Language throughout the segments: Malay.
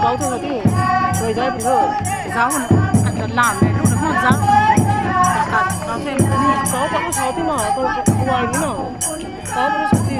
cháu thôi là cái người dây bình thường giáo còn làm này lúc nó không giáo cả thêm có cháu thế mà còn ngoài nữa nào có cái sự gì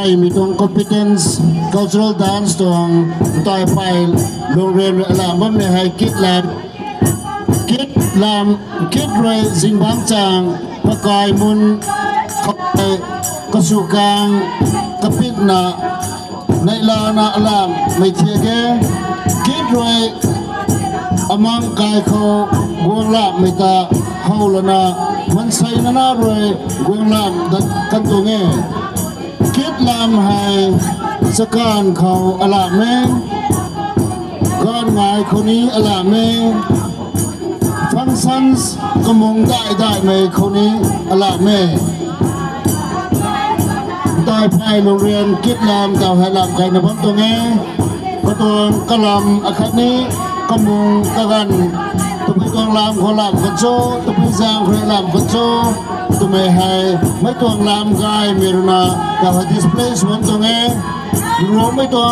Rai mitong competence cultural dance tong tai pai long ren la mam me hai kit lam kit rai sing bang chang pakai mun khoi kasukang kapit na naila na alam may tiage kit roi amang kai ko guang la mai ta haula na man sai na roi guang lam da kan tu nge kit lam hai sakanเขาala me gan ngaiคนนี้ala me functions ก็มองได้ไหมคนนี้อะไรแม่ได้ภายโรงเรียนคิดลามเต่าให้ลามใครนะผมตรงนี้ก็ตัวกลำอาคารนี้ก็มองกันตัวพี่ตัวลามคนลามคนโซ่ตัวพี่สร้างคนลามคนโซ่ตัวไม่ให้ไม่ตัวลามกายมีรุณาแต่ว่า display ส่วนตรงนี้รวมไม่ตัว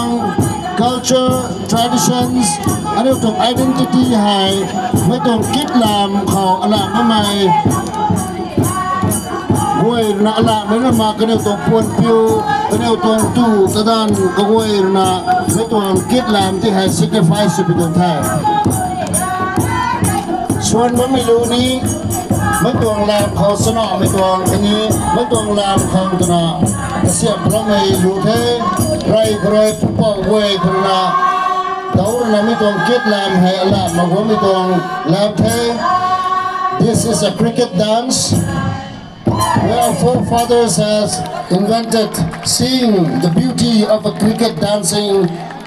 culture traditions อันนี้ตัว identity ให้ไม่ต้องคิดลามเขาอะไรมาใหม่เว้ยนะอะไรไม่ได้มากันเนี่ยตัวปวนผิวกันเนี่ยตัวตู้ตะดันก็เว้ยนะไม่ต้องคิดลามที่ให้ sacrifice ไปตัวแท้ส่วนมันไม่รู้นี้ไม่ต้องลามเขาสนอไม่ต้องอันนี้ไม่ต้องลามเขาตัวน่ะเสียเพราะไม่รู้เท่ไรใครผู้ป่วยเว้ยคนละตัวน่ะไม่ต้องคิดลามให้อะไรมาว่าไม่ต้องลามเท่ This is a cricket dance where our forefathers has invented seeing the beauty of a cricket dancing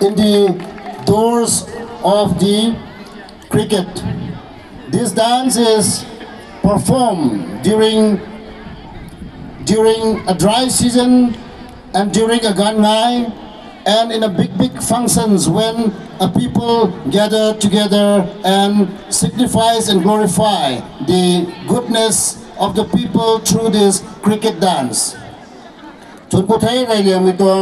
in the doors of the cricket. This dance is performed during a dry season and during a ganmai and in a big functions when a people gather together and signifies and glorify the goodness of the people through this cricket dance. ชนผู้ไทยไรเรียงมีตัว